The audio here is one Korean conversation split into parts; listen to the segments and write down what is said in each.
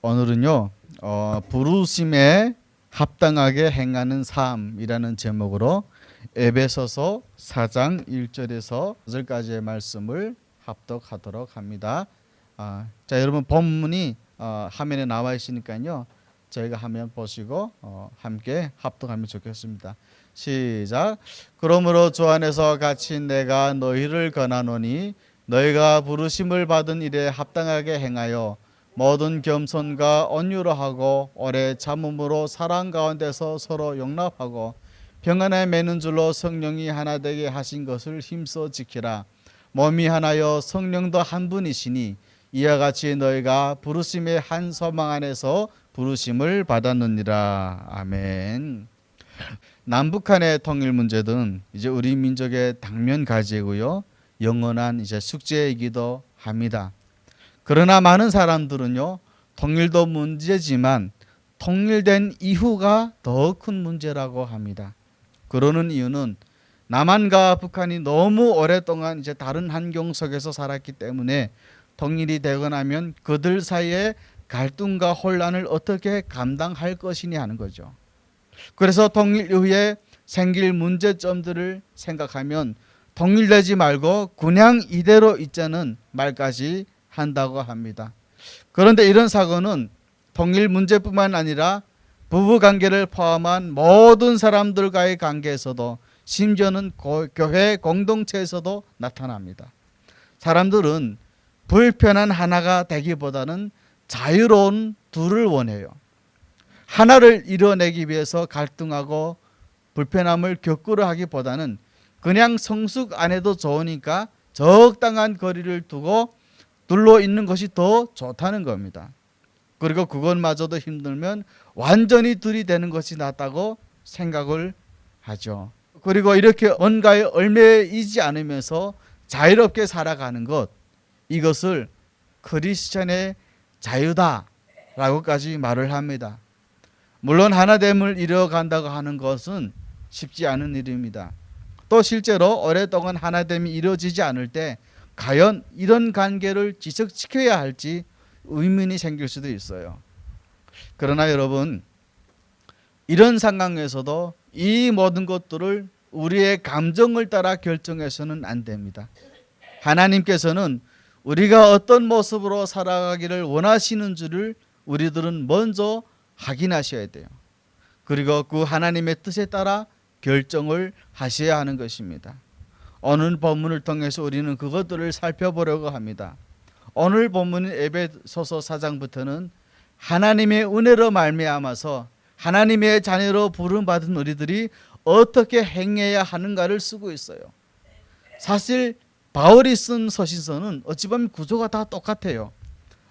오늘은요 부르심에 합당하게 행하는 삶이라는 제목으로 에베소서 4장 1절에서 4절까지의 말씀을 합독하도록 합니다. 자, 여러분 본문이 화면에 나와 있으니까요 저희가 화면 보시고 함께 합독하면 좋겠습니다. 시작. 그러므로 주 안에서 갇힌 내가 너희를 권하노니 너희가 부르심을 받은 일에 합당하게 행하여 모든 겸손과 온유로 하고 오래 참음으로 사랑 가운데서 서로 용납하고 평안에 매는 줄로 성령이 하나 되게 하신 것을 힘써 지키라. 몸이 하나여 성령도 한 분이시니 이와 같이 너희가 부르심의 한 소망 안에서 부르심을 받았느니라. 아멘. 남북한의 통일 문제는 이제 우리 민족의 당면 과제고요, 영원한 이제 숙제이기도 합니다. 그러나 많은 사람들은요, 통일도 문제지만 통일된 이후가 더 큰 문제라고 합니다. 그러는 이유는 남한과 북한이 너무 오랫동안 이제 다른 환경 속에서 살았기 때문에 통일이 되고 나면 그들 사이에 갈등과 혼란을 어떻게 감당할 것이냐 하는 거죠. 그래서 통일 이후에 생길 문제점들을 생각하면 통일되지 말고 그냥 이대로 있자는 말까지 한다고 합니다. 그런데 이런 사고는 통일 문제뿐만 아니라 부부관계를 포함한 모든 사람들과의 관계에서도, 심지어는 교회 공동체에서도 나타납니다. 사람들은 불편한 하나가 되기보다는 자유로운 둘을 원해요. 하나를 이뤄내기 위해서 갈등하고 불편함을 겪으려 하기보다는 그냥 성숙 안 해도 좋으니까 적당한 거리를 두고 둘러 있는 것이 더 좋다는 겁니다. 그리고 그것마저도 힘들면 완전히 둘이 되는 것이 낫다고 생각을 하죠. 그리고 이렇게 뭔가에 얽매이지 않으면서 자유롭게 살아가는 것, 이것을 크리스천의 자유다라고까지 말을 합니다. 물론 하나됨을 이뤄간다고 하는 것은 쉽지 않은 일입니다. 또 실제로 오랫동안 하나됨이 이루어지지 않을 때 과연 이런 관계를 지속시켜야 할지 의문이 생길 수도 있어요. 그러나 여러분, 이런 상황에서도 이 모든 것들을 우리의 감정을 따라 결정해서는 안 됩니다. 하나님께서는 우리가 어떤 모습으로 살아가기를 원하시는지를 우리들은 먼저 확인하셔야 돼요. 그리고 그 하나님의 뜻에 따라 결정을 하셔야 하는 것입니다. 오늘 본문을 통해서 우리는 그것들을 살펴보려고 합니다. 오늘 본문인 에베소서 4장부터는 하나님의 은혜로 말미암아서 하나님의 자녀로 부름받은 우리들이 어떻게 행해야 하는가를 쓰고 있어요. 사실 바울이 쓴 서신서는 어찌 보면 구조가 다 똑같아요.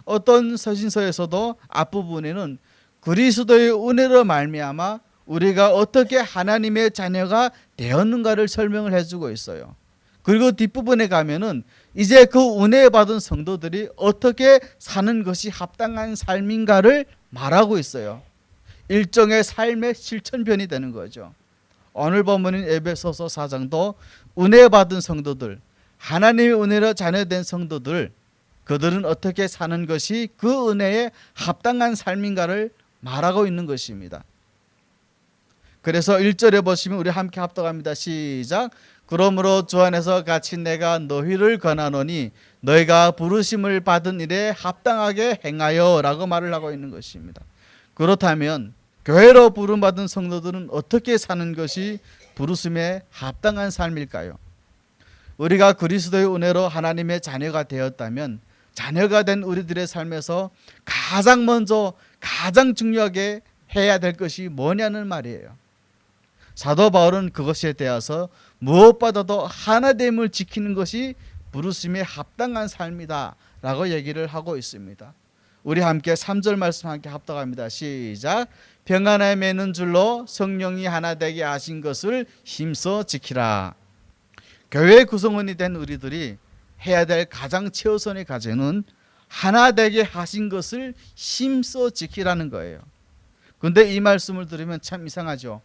어떤 서신서에서도 앞부분에는 그리스도의 은혜로 말미암아 우리가 어떻게 하나님의 자녀가 되었는가를 설명을 해주고 있어요. 그리고 뒷부분에 가면은 이제 그 은혜 받은 성도들이 어떻게 사는 것이 합당한 삶인가를 말하고 있어요. 일종의 삶의 실천편이 되는 거죠. 오늘 본문인 에베소서 4장도 은혜 받은 성도들, 하나님의 은혜로 자녀된 성도들, 그들은 어떻게 사는 것이 그 은혜에 합당한 삶인가를 말하고 있는 것입니다. 그래서 1절에 보시면 우리 함께 합독합니다. 시작. 그러므로 주 안에서 갇힌 내가 너희를 권하노니 너희가 부르심을 받은 일에 합당하게 행하여 라고 말을 하고 있는 것입니다. 그렇다면 교회로 부름받은 성도들은 어떻게 사는 것이 부르심에 합당한 삶일까요? 우리가 그리스도의 은혜로 하나님의 자녀가 되었다면 자녀가 된 우리들의 삶에서 가장 먼저 가장 중요하게 해야 될 것이 뭐냐는 말이에요. 사도 바울은 그것에 대해서 무엇보다도 하나됨을 지키는 것이 부르심에 합당한 삶이다 라고 얘기를 하고 있습니다. 우리 함께 3절 말씀 함께 합독합니다. 시작. 평안에 매는 줄로 성령이 하나 되게 하신 것을 힘써 지키라. 교회 구성원이 된 우리들이 해야 될 가장 최우선의 과제는 하나 되게 하신 것을 힘써 지키라는 거예요. 그런데 이 말씀을 들으면 참 이상하죠.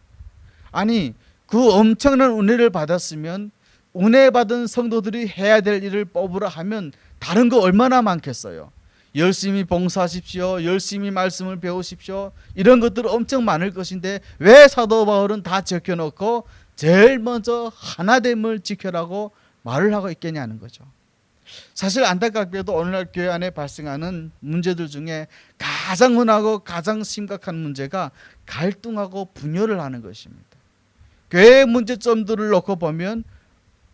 아니, 그 엄청난 은혜를 받았으면 은혜 받은 성도들이 해야 될 일을 뽑으라 하면 다른 거 얼마나 많겠어요. 열심히 봉사하십시오. 열심히 말씀을 배우십시오. 이런 것들 엄청 많을 것인데 왜 사도 바울은 다 적혀놓고 제일 먼저 하나됨을 지켜라고 말을 하고 있겠냐는 거죠. 사실 안타깝게도 오늘날 교회 안에 발생하는 문제들 중에 가장 흔하고 가장 심각한 문제가 갈등하고 분열을 하는 것입니다. 교회의 문제점들을 놓고 보면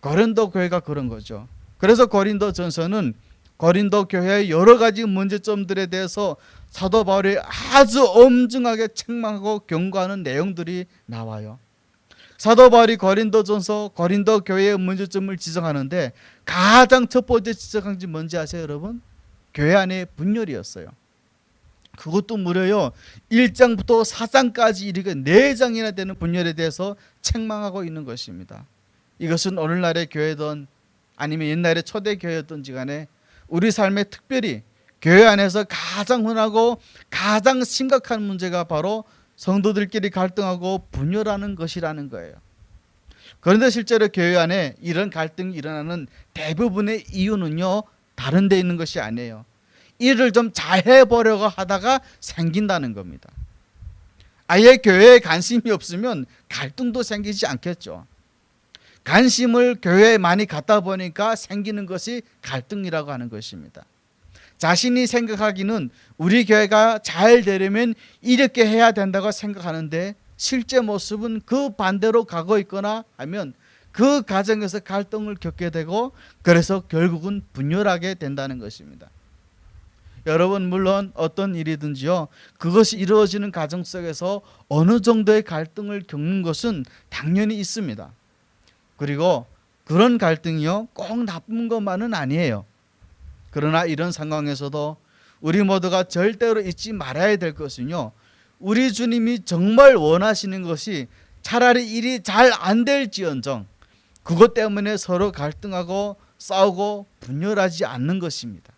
고린도 교회가 그런 거죠. 그래서 고린도전서는 고린도 교회의 여러 가지 문제점들에 대해서 사도 바울이 아주 엄중하게 책망하고 경고하는 내용들이 나와요. 사도 바울이 고린도전서 고린도 교회의 문제점을 지적하는데 가장 첫 번째 지적한 것이 뭔지 아세요, 여러분? 교회 안에 분열이었어요. 그것도 무려요 1장부터 4장까지 이르게 4장이나 되는 분열에 대해서 책망하고 있는 것입니다. 이것은 오늘날의 교회든 아니면 옛날의 초대교회였든지 간에 우리 삶에 특별히 교회 안에서 가장 흔하고 가장 심각한 문제가 바로 성도들끼리 갈등하고 분열하는 것이라는 거예요. 그런데 실제로 교회 안에 이런 갈등이 일어나는 대부분의 이유는요 다른 데 있는 것이 아니에요. 일을 좀 잘해보려고 하다가 생긴다는 겁니다. 아예 교회에 관심이 없으면 갈등도 생기지 않겠죠. 관심을 교회에 많이 갖다 보니까 생기는 것이 갈등이라고 하는 것입니다. 자신이 생각하기는 우리 교회가 잘 되려면 이렇게 해야 된다고 생각하는데 실제 모습은 그 반대로 가고 있거나 하면 그 과정에서 갈등을 겪게 되고 그래서 결국은 분열하게 된다는 것입니다. 여러분 물론 어떤 일이든지요 그것이 이루어지는 과정 속에서 어느 정도의 갈등을 겪는 것은 당연히 있습니다. 그리고 그런 갈등이요 꼭 나쁜 것만은 아니에요. 그러나 이런 상황에서도 우리 모두가 절대로 잊지 말아야 될 것은요 우리 주님이 정말 원하시는 것이 차라리 일이 잘 안 될지언정 그것 때문에 서로 갈등하고 싸우고 분열하지 않는 것입니다.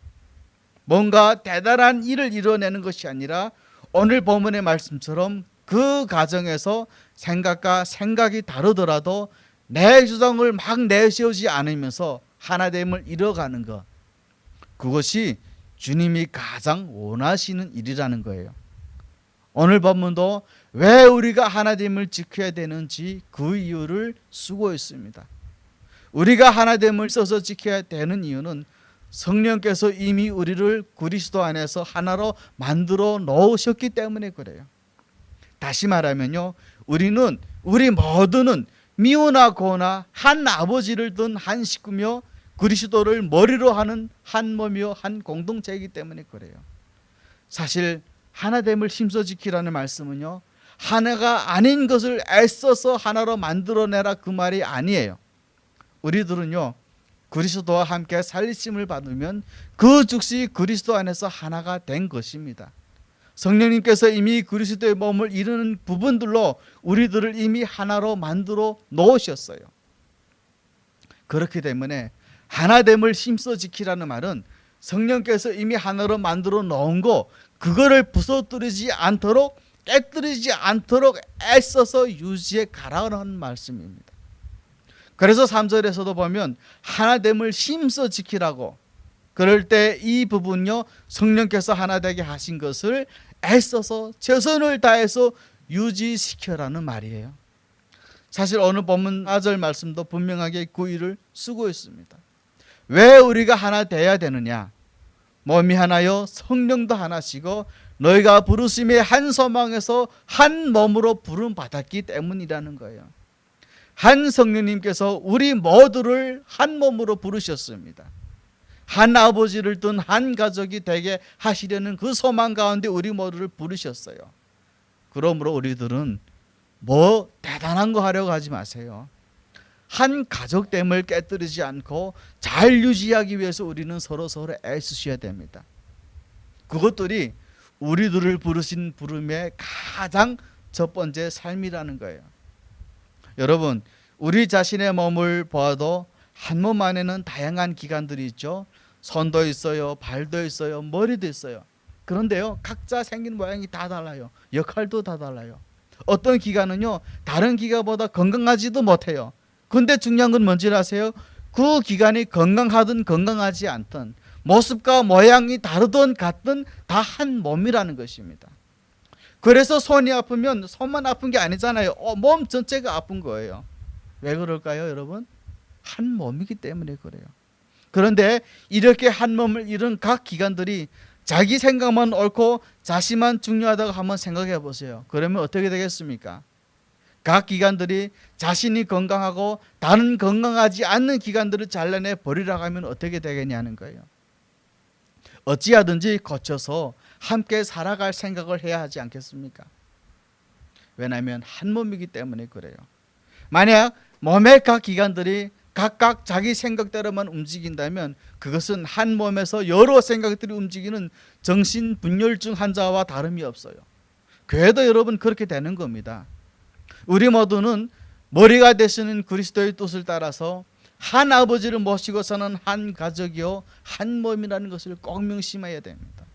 뭔가 대단한 일을 이뤄내는 것이 아니라 오늘 본문의 말씀처럼 그 과정에서 생각과 생각이 다르더라도 내 주장을 막 내세우지 않으면서 하나됨을 이뤄가는 것, 그것이 주님이 가장 원하시는 일이라는 거예요. 오늘 본문도 왜 우리가 하나됨을 지켜야 되는지 그 이유를 쓰고 있습니다. 우리가 하나됨을 써서 지켜야 되는 이유는 성령께서 이미 우리를 그리스도 안에서 하나로 만들어 놓으셨기 때문에 그래요. 다시 말하면요 우리 모두는 미우나 고나 한 아버지를 둔 한 식구며 그리스도를 머리로 하는 한 몸이요 한 공동체이기 때문에 그래요. 사실 하나됨을 힘써 지키라는 말씀은요 하나가 아닌 것을 애써서 하나로 만들어내라 그 말이 아니에요. 우리들은요 그리스도와 함께 살리심을 받으면 그 즉시 그리스도 안에서 하나가 된 것입니다. 성령님께서 이미 그리스도의 몸을 이루는 부분들로 우리들을 이미 하나로 만들어 놓으셨어요. 그렇기 때문에 하나됨을 힘써 지키라는 말은 성령께서 이미 하나로 만들어 놓은 거 그거를 부서뜨리지 않도록 깨뜨리지 않도록 애써서 유지해 가라는 말씀입니다. 그래서 3절에서도 보면 하나됨을 힘써 지키라고 그럴 때 이 부분요 성령께서 하나 되게 하신 것을 애써서 최선을 다해서 유지시켜라는 말이에요. 사실 오늘 본문 4절 말씀도 분명하게 그 일을 쓰고 있습니다. 왜 우리가 하나 돼야 되느냐? 몸이 하나요 성령도 하나시고 너희가 부르심의 한 소망에서 한 몸으로 부름 받았기 때문이라는 거예요. 한 성령님께서 우리 모두를 한 몸으로 부르셨습니다. 한 아버지를 둔 한 가족이 되게 하시려는 그 소망 가운데 우리 모두를 부르셨어요. 그러므로 우리들은 뭐 대단한 거 하려고 하지 마세요. 한 가족됨을 깨뜨리지 않고 잘 유지하기 위해서 우리는 서로 애쓰셔야 됩니다. 그것들이 우리들을 부르신 부름의 가장 첫 번째 삶이라는 거예요. 여러분 우리 자신의 몸을 보아도 한 몸 안에는 다양한 기관들이 있죠. 손도 있어요, 발도 있어요, 머리도 있어요. 그런데요 각자 생긴 모양이 다 달라요. 역할도 다 달라요. 어떤 기관은요 다른 기관보다 건강하지도 못해요. 근데 중요한 건 뭔지 아세요? 그 기관이 건강하든 건강하지 않든 모습과 모양이 다르든 같든 다 한 몸이라는 것입니다. 그래서 손이 아프면 손만 아픈 게 아니잖아요. 몸 전체가 아픈 거예요. 왜 그럴까요, 여러분? 한 몸이기 때문에 그래요. 그런데 이렇게 한 몸을 이룬 각 기관들이 자기 생각만 옳고 자신만 중요하다고 한번 생각해 보세요. 그러면 어떻게 되겠습니까? 각 기관들이 자신이 건강하고 다른 건강하지 않는 기관들을 잘라내 버리라고 하면 어떻게 되겠냐는 거예요. 어찌하든지 거쳐서 함께 살아갈 생각을 해야 하지 않겠습니까? 왜냐하면 한 몸이기 때문에 그래요. 만약 몸의 각 기관들이 각각 자기 생각대로만 움직인다면 그것은 한 몸에서 여러 생각들이 움직이는 정신분열증 환자와 다름이 없어요. 교회도 여러분 그렇게 되는 겁니다. 우리 모두는 머리가 되시는 그리스도의 뜻을 따라서 한 아버지를 모시고 사는 한 가족이요 한 몸이라는 것을 꼭 명심해야 됩니다.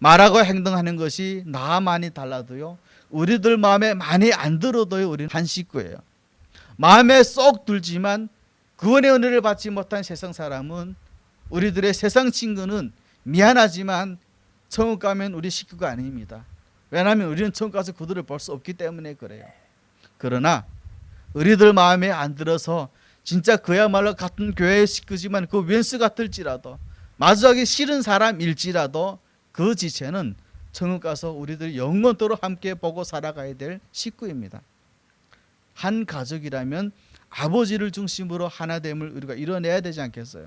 말하고 행동하는 것이 나 많이 달라도요 우리들 마음에 많이 안 들어도요 우리는 한 식구예요. 마음에 쏙 들지만 구원의 은혜를 받지 못한 세상 사람은 우리들의 세상 친구는 미안하지만 천국 가면 우리 식구가 아닙니다. 왜냐하면 우리는 천국 가서 그들을 볼 수 없기 때문에 그래요. 그러나 우리들 마음에 안 들어서 진짜 그야말로 같은 교회의 식구지만 그 왼수 같을지라도 마주하기 싫은 사람일지라도 그 지체는 천국 가서 우리들이 영원토록 함께 보고 살아가야 될 식구입니다. 한 가족이라면 아버지를 중심으로 하나됨을 우리가 이뤄내야 되지 않겠어요?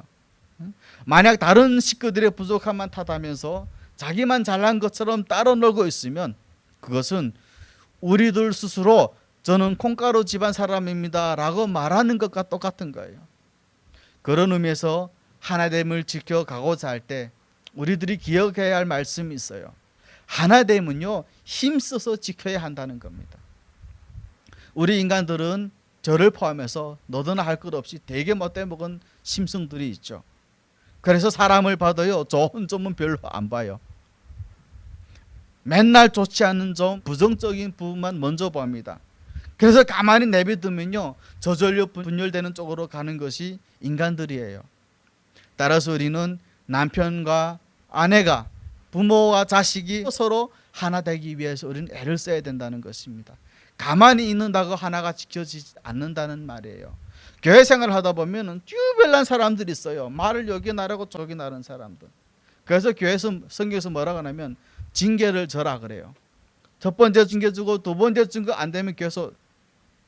만약 다른 식구들의 부족함만 탓하면서 자기만 잘난 것처럼 따로 놀고 있으면 그것은 우리들 스스로 저는 콩가루 집안 사람입니다 라고 말하는 것과 똑같은 거예요. 그런 의미에서 하나됨을 지켜가고자 할 때 우리들이 기억해야 할 말씀이 있어요. 하나됨은요 힘써서 지켜야 한다는 겁니다. 우리 인간들은 저를 포함해서 너도나 할 것 없이 되게 못돼먹은 심성들이 있죠. 그래서 사람을 봐도요 좋은 점은 별로 안 봐요. 맨날 좋지 않은 점 부정적인 부분만 먼저 봅니다. 그래서 가만히 내비두면요 저절로 분열되는 쪽으로 가는 것이 인간들이에요. 따라서 우리는 남편과 아내가 부모와 자식이 서로 하나 되기 위해서 우리는 애를 써야 된다는 것입니다. 가만히 있는다고 하나가 지켜지지 않는다는 말이에요. 교회 생활을 하다 보면 쭈별난 사람들이 있어요. 말을 여기 나르고 저기 나른 사람들. 그래서 교회에서 성경에서 뭐라고 하냐면 징계를 져라 그래요. 첫 번째 징계 주고 두 번째 징계 안 되면 교회에서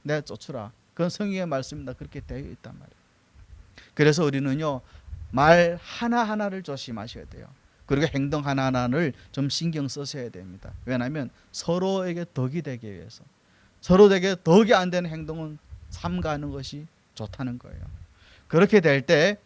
내가 쫓으라. 그건 성경의 말씀입니다. 그렇게 되어 있단 말이에요. 그래서 우리는요 말 하나하나를 조심하셔야 돼요. 그리고 행동 하나하나를 좀 신경 쓰셔야 됩니다. 왜냐하면 서로에게 덕이 되기 위해서 서로에게 덕이 안 되는 행동은 삼가하는 것이 좋다는 거예요. 그렇게 될 때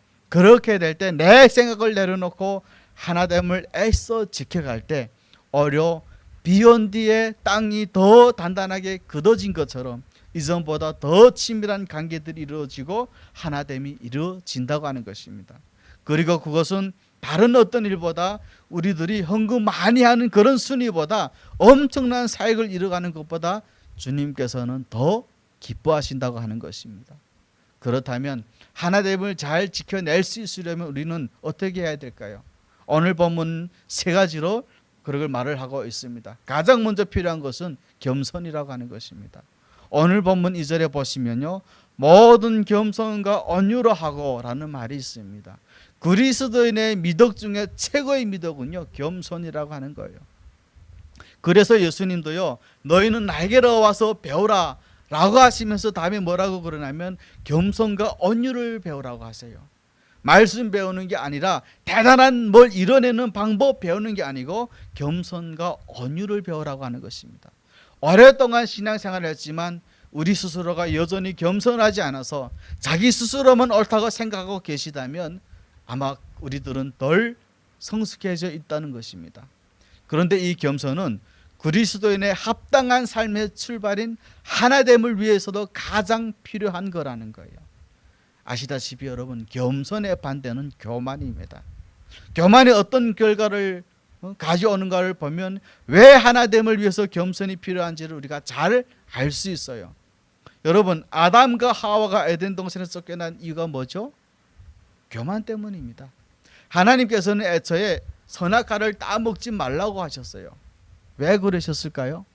내 생각을 내려놓고 하나됨을 애써 지켜갈 때 오히려 비온 뒤에 땅이 더 단단하게 굳어진 것처럼 이전보다 더 친밀한 관계들이 이루어지고 하나됨이 이루어진다고 하는 것입니다. 그리고 그것은 다른 어떤 일보다 우리들이 헌금 많이 하는 그런 순위보다 엄청난 사역을 이뤄가는 것보다 주님께서는 더 기뻐하신다고 하는 것입니다. 그렇다면 하나됨을 잘 지켜낼 수 있으려면 우리는 어떻게 해야 될까요? 오늘 본문 세 가지로 그걸 말을 하고 있습니다. 가장 먼저 필요한 것은 겸손이라고 하는 것입니다. 오늘 본문 2절에 보시면요 모든 겸손과 온유로 하고 라는 말이 있습니다. 그리스도인의 미덕 중에 최고의 미덕은요 겸손이라고 하는 거예요. 그래서 예수님도요 너희는 나에게로 와서 배우라 라고 하시면서 다음에 뭐라고 그러냐면 겸손과 온유를 배우라고 하세요. 말씀 배우는 게 아니라 대단한 뭘 이뤄내는 방법 배우는 게 아니고 겸손과 온유를 배우라고 하는 것입니다. 오랫동안 신앙생활을 했지만 우리 스스로가 여전히 겸손하지 않아서 자기 스스로만 옳다고 생각하고 계시다면 아마 우리들은 덜 성숙해져 있다는 것입니다. 그런데 이 겸손은 그리스도인의 합당한 삶의 출발인 하나됨을 위해서도 가장 필요한 거라는 거예요. 아시다시피 여러분 겸손의 반대는 교만입니다. 교만이 어떤 결과를 가져오는가를 보면 왜 하나됨을 위해서 겸손이 필요한지를 우리가 잘 알 수 있어요. 여러분 아담과 하와가 에덴 동산에서 쫓겨난 이유가 뭐죠? 교만 때문입니다. 하나님께서는 애초에 선악과를 따먹지 말라고 하셨어요. 왜 그러셨을까요?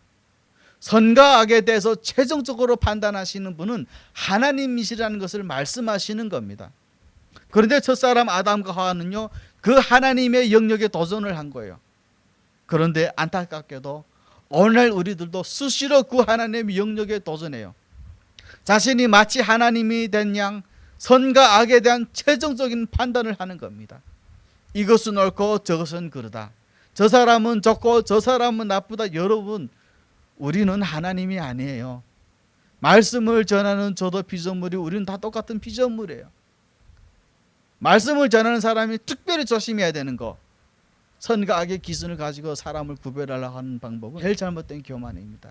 선과 악에 대해서 최종적으로 판단하시는 분은 하나님이시라는 것을 말씀하시는 겁니다. 그런데 첫사람 아담과 하와는요, 그 하나님의 영역에 도전을 한 거예요. 그런데 안타깝게도 오늘 우리들도 수시로 그 하나님의 영역에 도전해요. 자신이 마치 하나님이 된 양 선과 악에 대한 최종적인 판단을 하는 겁니다. 이것은 옳고 저것은 그르다. 저 사람은 좋고 저 사람은 나쁘다. 여러분, 우리는 하나님이 아니에요. 말씀을 전하는 저도 피조물이, 우리는 다 똑같은 피조물이에요. 말씀을 전하는 사람이 특별히 조심해야 되는 거, 선과 악의 기준을 가지고 사람을 구별하려고 하는 방법은 제일 잘못된 교만입니다.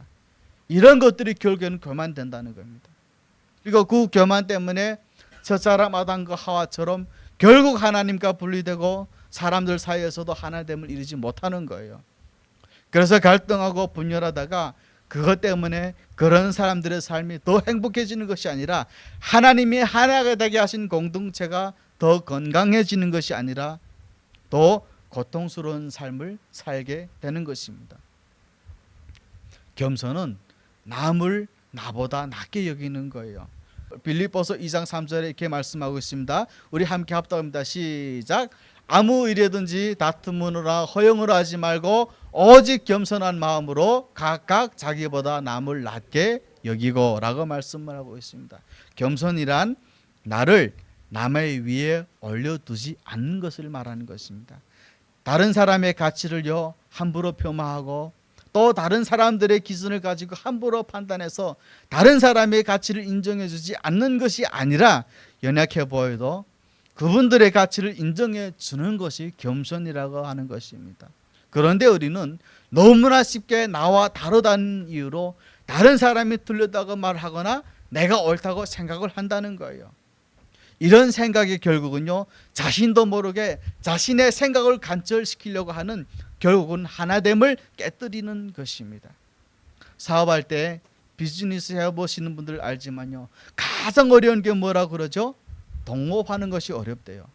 이런 것들이 결국에는 교만된다는 겁니다. 그리고 그 교만 때문에 첫사람 아담과 하와처럼 결국 하나님과 분리되고 사람들 사이에서도 하나됨을 이루지 못하는 거예요. 그래서 갈등하고 분열하다가 그것 때문에 그런 사람들의 삶이 더 행복해지는 것이 아니라 하나님이 하나가 되게 하신 공동체가 더 건강해지는 것이 아니라 더 고통스러운 삶을 살게 되는 것입니다. 겸손은 남을 나보다 낮게 여기는 거예요. 빌립보서 2장 3절에 이렇게 말씀하고 있습니다. 우리 함께 합독합니다. 시작. 아무 일이든지 다툼으로나 허영으로 하지 말고 오직 겸손한 마음으로 각각 자기보다 남을 낮게 여기고 라고 말씀을 하고 있습니다. 겸손이란 나를 남의 위에 올려두지 않는 것을 말하는 것입니다. 다른 사람의 가치를요 함부로 폄하하고 또 다른 사람들의 기준을 가지고 함부로 판단해서 다른 사람의 가치를 인정해 주지 않는 것이 아니라 연약해 보여도 그분들의 가치를 인정해 주는 것이 겸손이라고 하는 것입니다. 그런데 우리는 너무나 쉽게 나와 다르다는 이유로 다른 사람이 틀렸다고 말하거나 내가 옳다고 생각을 한다는 거예요. 이런 생각이 결국은요 자신도 모르게 자신의 생각을 관철시키려고 하는 결국은 하나됨을 깨뜨리는 것입니다. 사업할 때 비즈니스 해보시는 분들 알지만요 가장 어려운 게 뭐라고 그러죠? 동업하는 것이 어렵대요.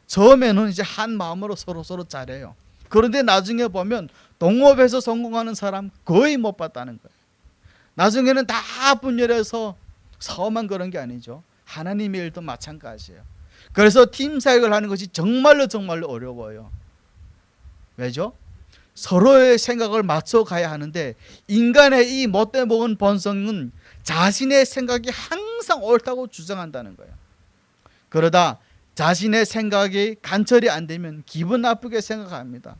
처음에는 이제 한 마음으로 서로 잘해요. 그런데 나중에 보면 동업에서 성공하는 사람 거의 못 봤다는 거예요. 나중에는 다 분열해서 사업만 그런 게 아니죠. 하나님의 일도 마찬가지예요. 그래서 팀 사역을 하는 것이 정말로 어려워요. 왜죠? 서로의 생각을 맞춰 가야 하는데 인간의 이 못돼 먹은 본성은 자신의 생각이 항상 옳다고 주장한다는 거예요. 그러다 자신의 생각이 관철이 안 되면 기분 나쁘게 생각합니다.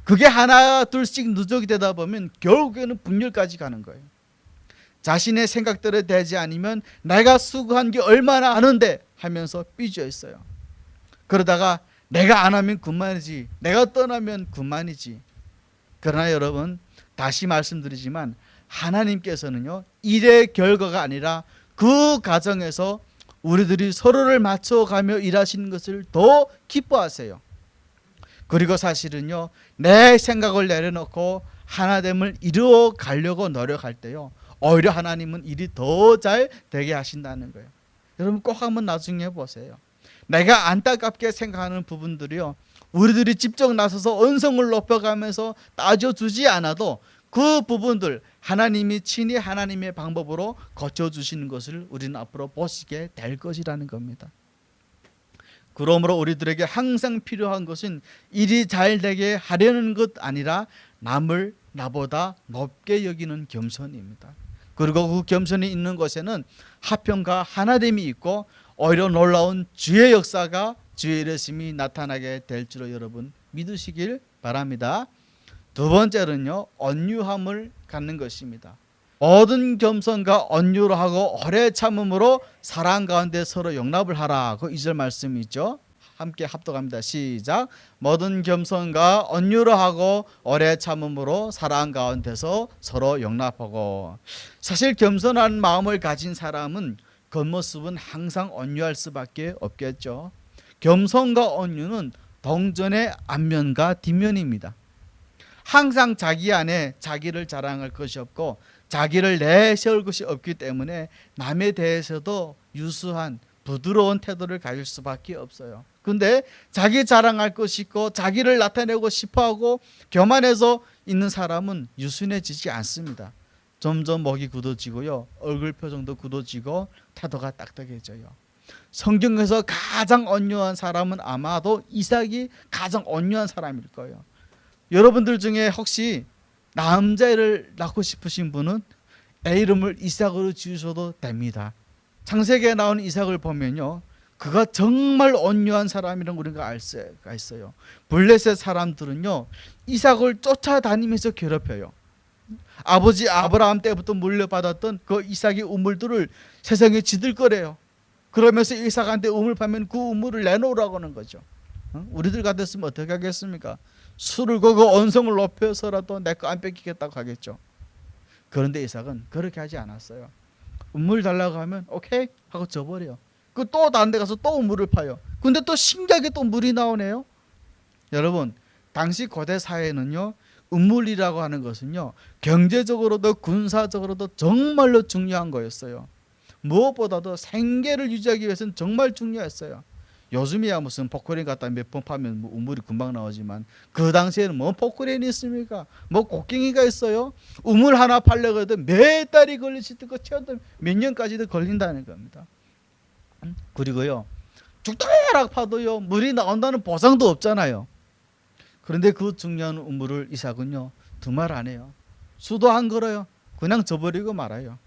그게 하나 둘씩 누적이 되다 보면 결국에는 분열까지 가는 거예요. 자신의 생각대로 되지 않으면 내가 수고한 게 얼마나 아는데 하면서 삐져 있어요. 그러다가 내가 안 하면 그만이지, 내가 떠나면 그만이지. 그러나 여러분 다시 말씀드리지만 하나님께서는요 일의 결과가 아니라 그 과정에서 우리들이 서로를 맞춰가며 일하시는 것을 더 기뻐하세요. 그리고 사실은요 내 생각을 내려놓고 하나됨을 이루어 가려고 노력할 때요 오히려 하나님은 일이 더 잘 되게 하신다는 거예요. 여러분 꼭 한번 나중에 보세요. 내가 안타깝게 생각하는 부분들이요 우리들이 직접 나서서 언성을 높여가면서 따져주지 않아도 그 부분들 하나님이 친히 하나님의 방법으로 고쳐주시는 것을 우리는 앞으로 보시게 될 것이라는 겁니다. 그러므로 우리들에게 항상 필요한 것은 일이 잘 되게 하려는 것 아니라 남을 나보다 높게 여기는 겸손입니다. 그리고 그 겸손이 있는 곳에는 화평과 하나됨이 있고 오히려 놀라운 주의 역사가 주의 일하심이 나타나게 될 줄로 여러분 믿으시길 바랍니다. 두 번째는요 온유함을 갖는 것입니다. 모든 겸손과 온유로 하고 오래 참음으로 사랑 가운데 서로 용납을 하라. 그 2절 말씀이 있죠. 함께 합독합니다. 시작. 모든 겸손과 온유로 하고 오래 참음으로 사랑 가운데서 서로 용납하고. 사실 겸손한 마음을 가진 사람은 겉모습은 항상 온유할 수밖에 없겠죠. 겸손과 온유는 동전의 앞면과 뒷면입니다. 항상 자기 안에 자기를 자랑할 것이 없고 자기를 내세울 것이 없기 때문에 남에 대해서도 유수한 부드러운 태도를 가질 수밖에 없어요. 근데 자기 자랑할 것이 있고 자기를 나타내고 싶어하고 교만해서 있는 사람은 유순해지지 않습니다. 점점 목이 굳어지고요, 얼굴 표정도 굳어지고 태도가 딱딱해져요. 성경에서 가장 온유한 사람은 아마도 이삭이 가장 온유한 사람일 거예요. 여러분들 중에 혹시 남자를 낳고 싶으신 분은 애 이름을 이삭으로 지으셔도 됩니다. 창세기에 나온 이삭을 보면요, 그가 정말 온유한 사람이라는 우리가 알 수가 있어요. 블레셋 사람들은요, 이삭을 쫓아다니면서 괴롭혀요. 아버지 아브라함 때부터 물려받았던 그 이삭의 우물들을 세상에 지들거려요. 그러면서 이삭한테 우물 파면 그 우물을 내놓으라고 하는 거죠. 우리들 같았으면 어떻게 하겠습니까? 술을 거고 언성을 높여서라도 내 거 안 뺏기겠다고 하겠죠. 그런데 이삭은 그렇게 하지 않았어요. 우물 달라고 하면 오케이 하고 줘버려요. 그 또 다른 데 가서 또 우물을 파요. 근데 또 신기하게 또 물이 나오네요. 여러분, 당시 고대 사회는요, 우물이라고 하는 것은요, 경제적으로도 군사적으로도 정말로 중요한 거였어요. 무엇보다도 생계를 유지하기 위해서는 정말 중요했어요. 요즘이야 무슨 포크레인 갖다 몇 번 파면 뭐 우물이 금방 나오지만 그 당시에는 뭐 포크레인이 있습니까? 뭐 곡괭이가 있어요? 우물 하나 팔려고 해도 몇 달이 걸릴 수도 있고 최소 몇 년까지도 걸린다는 겁니다. 그리고요, 죽도록 파도요 물이 나온다는 보장도 없잖아요. 그런데 그 중요한 우물을 이삭은요 두말 안 해요. 수도 안 걸어요. 그냥 줘버리고 말아요.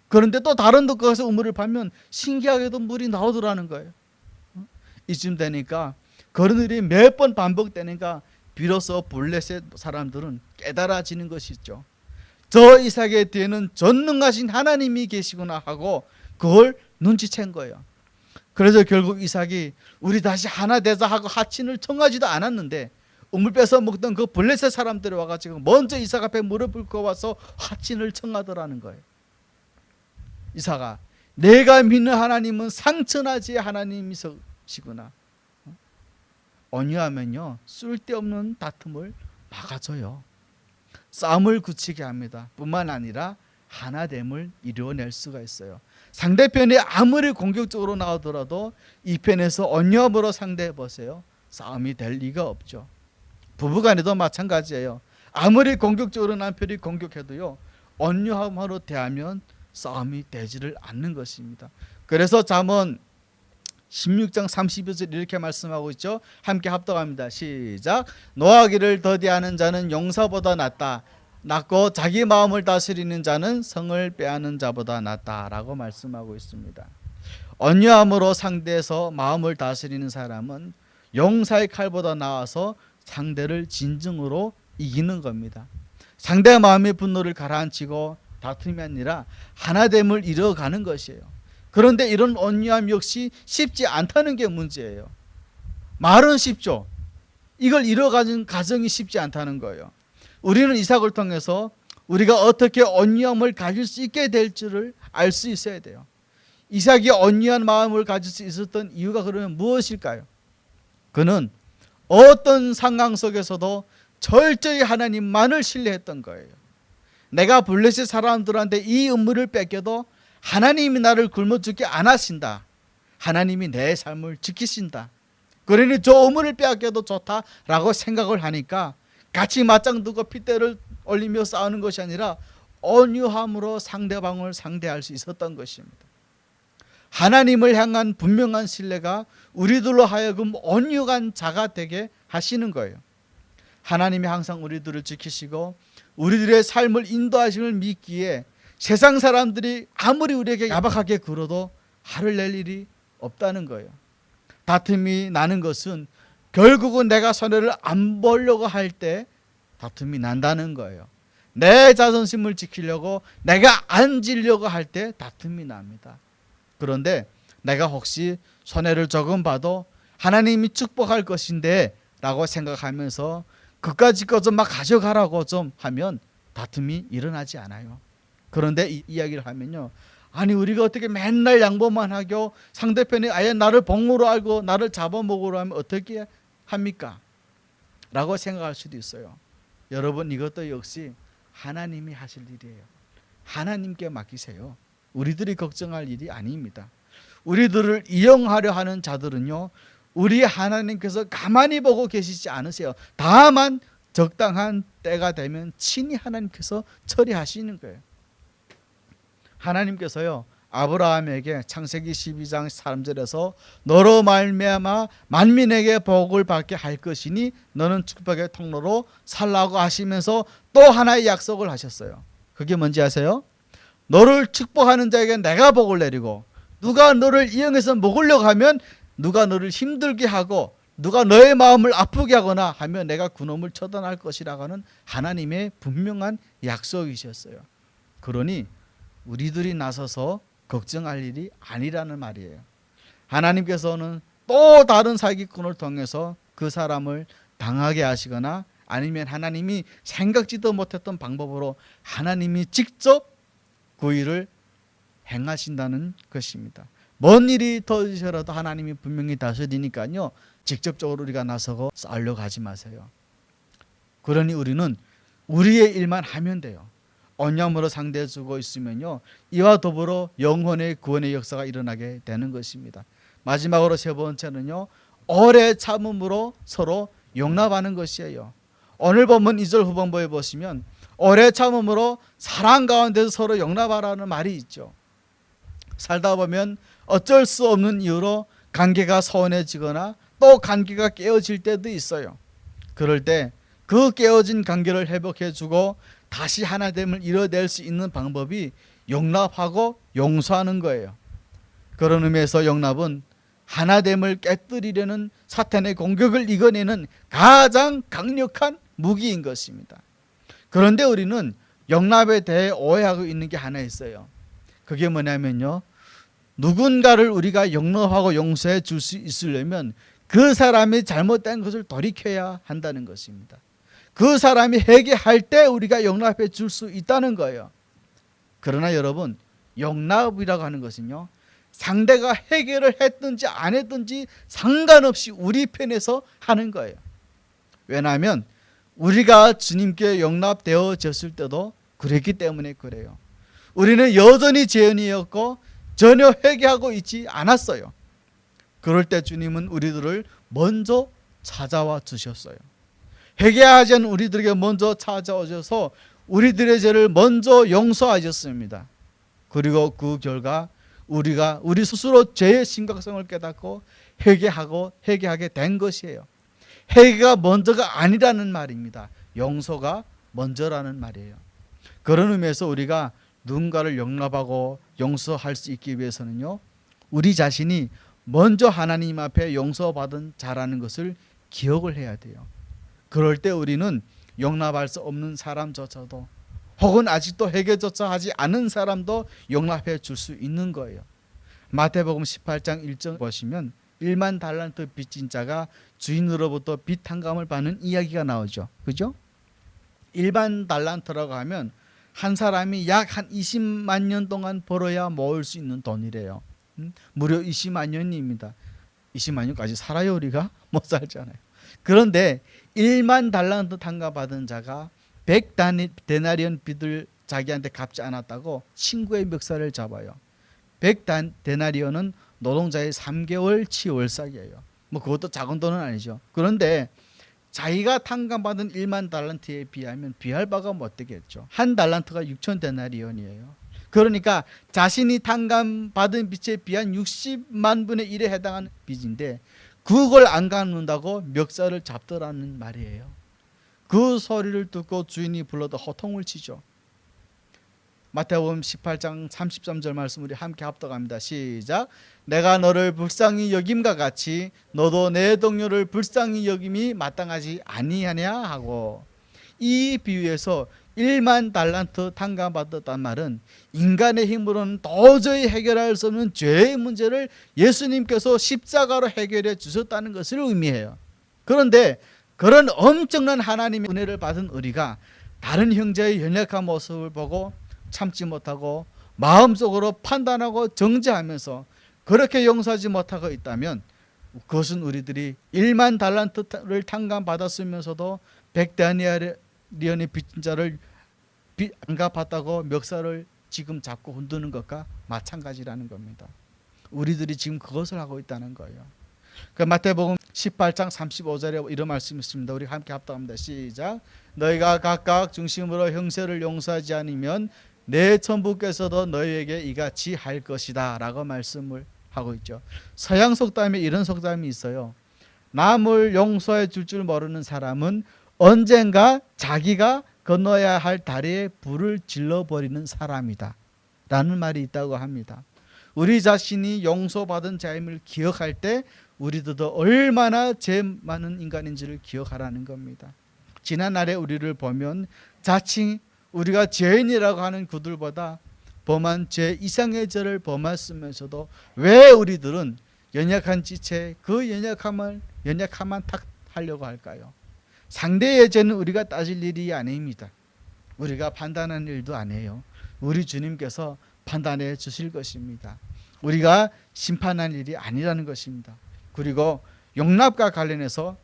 그런데 또 다른 데 가서 우물을 파면 신기하게도 물이 나오더라는 거예요. 이쯤 되니까 그런 일이 몇 번 반복되니까 비로소 블레셋 사람들은 깨달아지는 것이 있죠. 저 이삭의 뒤에는 전능하신 하나님이 계시구나 하고 그걸 눈치챈 거예요. 그래서 결국 이삭이 우리 다시 하나 되자 하고 하친을 청하지도 않았는데 우물 뺏어 먹던 그 블레셋 사람들이 와가지고 먼저 이삭 앞에 무릎 꿇고 와서 하친을 청하더라는 거예요. 이삭아, 내가 믿는 하나님은 상천하지의 하나님이시구나. 온유하면요 쓸데없는 다툼을 막아줘요. 싸움을 굳히게 합니다. 뿐만 아니라 하나됨을 이루어낼 수가 있어요. 상대편이 아무리 공격적으로 나오더라도 이 편에서 온유함으로 상대해 보세요. 싸움이 될 리가 없죠. 부부간에도 마찬가지예요. 아무리 공격적으로 남편이 공격해도요 온유함으로 대하면 싸움이 되지를 않는 것입니다. 그래서 잠언 16장 32절 이렇게 말씀하고 있죠. 함께 합독합니다. 시작. 노하기를 더디하는 자는 용사보다 낫고 자기 마음을 다스리는 자는 성을 빼앗는 자보다 낫다라고 말씀하고 있습니다. 온유함으로 상대해서 마음을 다스리는 사람은 용사의 칼보다 나아서 상대를 진정으로 이기는 겁니다. 상대의 마음의 분노를 가라앉히고 다툼이 아니라 하나됨을 이뤄가는 것이에요. 그런데 이런 온유함 역시 쉽지 않다는 게 문제예요. 말은 쉽죠. 이걸 이뤄가는 과정이 쉽지 않다는 거예요. 우리는 이삭을 통해서 우리가 어떻게 온유함을 가질 수 있게 될 줄을 알 수 있어야 돼요. 이삭이 온유한 마음을 가질 수 있었던 이유가 그러면 무엇일까요? 그는 어떤 상황 속에서도 철저히 하나님만을 신뢰했던 거예요. 내가 블레셋 사람들한테 이 음물을 뺏겨도 하나님이 나를 굶어 죽게 안 하신다. 하나님이 내 삶을 지키신다. 그러니 저 우물을 빼앗겨도 좋다라고 생각을 하니까 같이 맞짱 두고 핏대를 올리며 싸우는 것이 아니라 온유함으로 상대방을 상대할 수 있었던 것입니다. 하나님을 향한 분명한 신뢰가 우리들로 하여금 온유한 자가 되게 하시는 거예요. 하나님이 항상 우리들을 지키시고 우리들의 삶을 인도하심을 믿기에 세상 사람들이 아무리 우리에게 야박하게 굴어도 화를 낼 일이 없다는 거예요. 다툼이 나는 것은 결국은 내가 손해를 안 보려고 할 때 다툼이 난다는 거예요. 내 자존심을 지키려고 내가 안 지려고 할 때 다툼이 납니다. 그런데 내가 혹시 손해를 조금 봐도 하나님이 축복할 것인데 라고 생각하면서 그까짓 것 좀 막 가져가라고 좀 하면 다툼이 일어나지 않아요. 그런데 이 이야기를 하면요, 아니 우리가 어떻게 맨날 양보만 하고 상대편이 아예 나를 봉으로 알고 나를 잡아먹으러 하면 어떻게 합니까? 라고 생각할 수도 있어요. 여러분, 이것도 역시 하나님이 하실 일이에요. 하나님께 맡기세요. 우리들이 걱정할 일이 아닙니다. 우리들을 이용하려 하는 자들은요 우리 하나님께서 가만히 보고 계시지 않으세요. 다만 적당한 때가 되면 친히 하나님께서 처리하시는 거예요. 하나님께서요, 아브라함에게 창세기 12장 3절에서 너로 말미암아 만민에게 복을 받게 할 것이니 너는 축복의 통로로 살라고 하시면서 또 하나의 약속을 하셨어요. 그게 뭔지 아세요? 너를 축복하는 자에게 내가 복을 내리고, 누가 너를 이용해서 먹으려고 하면, 누가 너를 힘들게 하고, 누가 너의 마음을 아프게 하거나 하면 내가 그놈을 처단할 것이라고 하는 하나님의 분명한 약속이셨어요. 그러니 우리들이 나서서 걱정할 일이 아니라는 말이에요. 하나님께서는 또 다른 사기꾼을 통해서 그 사람을 당하게 하시거나, 아니면 하나님이 생각지도 못했던 방법으로 하나님이 직접 그 일을 행하신다는 것입니다. 먼 일이 터지셔라도 하나님이 분명히 다스리니까요, 직접적으로 우리가 나서고 싸우려고 하지 마세요. 그러니 우리는 우리의 일만 하면 돼요. 언약으로 상대해 주고 있으면요, 이와 더불어 영혼의 구원의 역사가 일어나게 되는 것입니다. 마지막으로 세 번째는요, 오래 참음으로 서로 용납하는 것이에요. 오늘 본문 2절 후반부에 보시면 오래 참음으로 사랑 가운데서 서로 용납하라는 말이 있죠. 살다 보면 어쩔 수 없는 이유로 관계가 소원해지거나 또 관계가 깨어질 때도 있어요. 그럴 때 그 깨어진 관계를 회복해주고 다시 하나됨을 이뤄낼 수 있는 방법이 용납하고 용서하는 거예요. 그런 의미에서 용납은 하나됨을 깨뜨리려는 사탄의 공격을 이겨내는 가장 강력한 무기인 것입니다. 그런데 우리는 용납에 대해 오해하고 있는 게 하나 있어요. 그게 뭐냐면요, 누군가를 우리가 용납하고 용서해 줄 수 있으려면 그 사람이 잘못된 것을 돌이켜야 한다는 것입니다. 그 사람이 회개할 때 우리가 용납해 줄 수 있다는 거예요. 그러나 여러분, 용납이라고 하는 것은요, 상대가 회개를 했든지 안 했든지 상관없이 우리 편에서 하는 거예요. 왜냐하면 우리가 주님께 용납되어졌을 때도 그랬기 때문에 그래요. 우리는 여전히 죄인이었고 전혀 회개하고 있지 않았어요. 그럴 때 주님은 우리들을 먼저 찾아와 주셨어요. 회개하지 않은 우리들에게 먼저 찾아오셔서 우리들의 죄를 먼저 용서하셨습니다. 그리고 그 결과 우리가 우리 스스로 죄의 심각성을 깨닫고 회개하게 된 것이에요. 회개가 먼저가 아니라는 말입니다. 용서가 먼저라는 말이에요. 그런 의미에서 우리가 누군가를 용납하고 용서할 수 있기 위해서는요, 우리 자신이 먼저 하나님 앞에 용서받은 자라는 것을 기억을 해야 돼요. 그럴 때 우리는 용납할 수 없는 사람조차도, 혹은 아직도 회개조차 하지 않은 사람도 용납해 줄 수 있는 거예요. 마태복음 18장 1절 보시면 1만 달란트 빚진 자가 주인으로부터 빚 탕감을 받는 이야기가 나오죠. 그죠? 1만 달란트라고 하면 한 사람이 약 한 20만 년 동안 벌어야 모을 수 있는 돈이래요. 무려 20만 년입니다. 20만 년까지 살아요 우리가? 못 살잖아요. 그런데 1만 달란트 탕감받은 자가 100데나리온 빚을 자기한테 갚지 않았다고 친구의 멱살을 잡아요. 100데나리온은 노동자의 3개월 치월삭이에요. 뭐 그것도 작은 돈은 아니죠. 그런데 자기가 탕감받은 1만 달란트에 비하면 비할 바가 못 되겠죠. 한 달란트가 6,000데나리온이에요. 그러니까 자신이 탕감받은 빚에 비한 60만 분의 1에 해당하는 빚인데 그걸 안 갚는다고 멱살을 잡더라는 말이에요. 그 소리를 듣고 주인이 불러도 호통을 치죠. 마태복음 18장 33절 말씀 우리 함께 합독합니다. 시작. 내가 너를 불쌍히 여김과 같이 너도 내 동료를 불쌍히 여김이 마땅하지 아니하냐 하고, 이 비유에서 1만 달란트 탕감받았단 말은 인간의 힘으로는 도저히 해결할 수 없는 죄의 문제를 예수님께서 십자가로 해결해 주셨다는 것을 의미해요. 그런데 그런 엄청난 하나님의 은혜를 받은 우리가 다른 형제의 연약한 모습을 보고 참지 못하고 마음속으로 판단하고 정죄하면서 그렇게 용서하지 못하고 있다면, 그것은 우리들이 1만 달란트를 탕감받았으면서도 100데나리온의 빚진 자를 안 갚았다고 멱살을 지금 잡고 흔드는 것과 마찬가지라는 겁니다. 우리들이 지금 그것을 하고 있다는 거예요. 그 마태복음 18장 35절에 이런 말씀이 있습니다. 우리 함께 합독합니다. 시작. 너희가 각각 중심으로 형제를 용서하지 않으면 내 천부께서도 너희에게 이같이 할 것이다 라고 말씀을 하고 있죠. 서양 속담에 이런 속담이 있어요. 남을 용서해 줄 모르는 사람은 언젠가 자기가 건너야 할 다리에 불을 질러버리는 사람이다 라는 말이 있다고 합니다. 우리 자신이 용서받은 자임을 기억할 때 우리들도 얼마나 죄 많은 인간인지를 기억하라는 겁니다. 지난날에 우리를 보면 자칭 우리가 죄인이라고 하는 그들보다 범한 죄 이상의 죄를 범했으면서도 왜 우리들은 연약한 지체 그 연약함만 탓하려고 할까요? 상대의 죄는 우리가 따질 일이 아닙니다. 우리가 판단하는 일도 아니에요. 우리 주님께서 판단해 주실 것입니다. 우리가 심판할 일이 아니라는 것입니다. 그리고 용납과 관련해서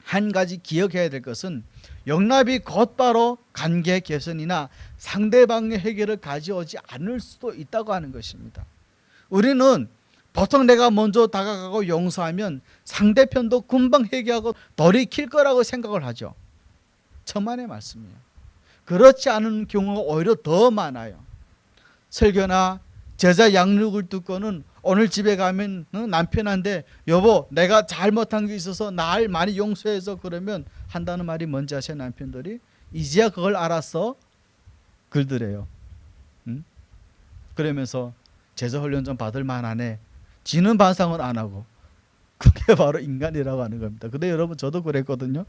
한 가지 기억해야 될 것은 용납이 곧바로 관계 개선이나 상대방의 해결을 가져오지 않을 수도 있다고 하는 것입니다. 우리는 보통 내가 먼저 다가가고 용서하면 상대편도 금방 해결하고 돌이킬 거라고 생각을 하죠. 천만의 말씀이에요. 그렇지 않은 경우가 오히려 더 많아요. 설교나 제자 양육을 듣고는 오늘 집에 가면 남편한테 여보 내가 잘못한 게 있어서 날 많이 용서해서 그러면 한다는 말이 뭔지 아세요? 남편들이 이제야 그걸 알았어 그러더래요. 그러면서 제자 훈련 좀 받을 만하네. 지는 반성을 안 하고. 그게 바로 인간이라고 하는 겁니다. 근데 여러분 저도 그랬거든요.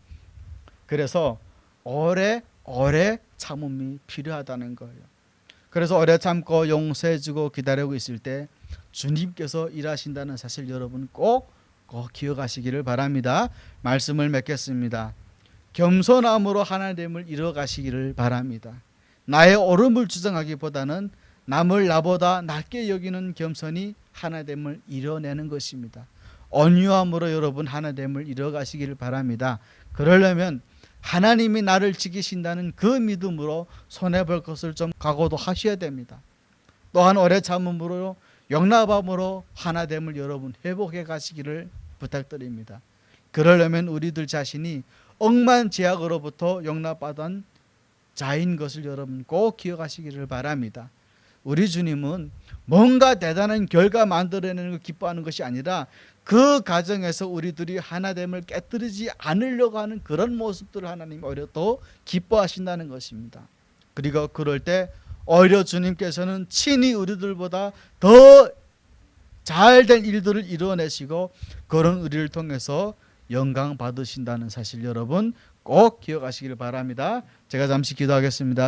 그래서 오래 참음이 필요하다는 거예요. 그래서 오래 참고 용서해주고 기다리고 있을 때 주님께서 일하신다는 사실 여러분 꼭 기억하시기를 바랍니다. 말씀을 맺겠습니다. 겸손함으로 하나됨을 이뤄가시기를 바랍니다. 나의 옳음을 주장하기보다는 남을 나보다 낮게 여기는 겸손이 하나됨을 이뤄내는 것입니다. 온유함으로 여러분 하나됨을 이뤄가시기를 바랍니다. 그러려면 하나님이 나를 지키신다는 그 믿음으로 손해볼 것을 좀 각오도 하셔야 됩니다. 또한 오래 참음으로 용납함으로 하나됨을 여러분 회복해 가시기를 부탁드립니다. 그러려면 우리들 자신이 억만 제약으로부터 용납받은 자인 것을 여러분 꼭 기억하시기를 바랍니다. 우리 주님은 뭔가 대단한 결과 만들어내는 걸 기뻐하는 것이 아니라 그 과정에서 우리들이 하나됨을 깨뜨리지 않으려고 하는 그런 모습들을 하나님 오히려 더 기뻐하신다는 것입니다. 그리고 그럴 때 오히려 주님께서는 친히 우리들보다 더 잘된 일들을 이루어내시고 그런 우리를 통해서 영광 받으신다는 사실 여러분 꼭 기억하시길 바랍니다. 제가 잠시 기도하겠습니다.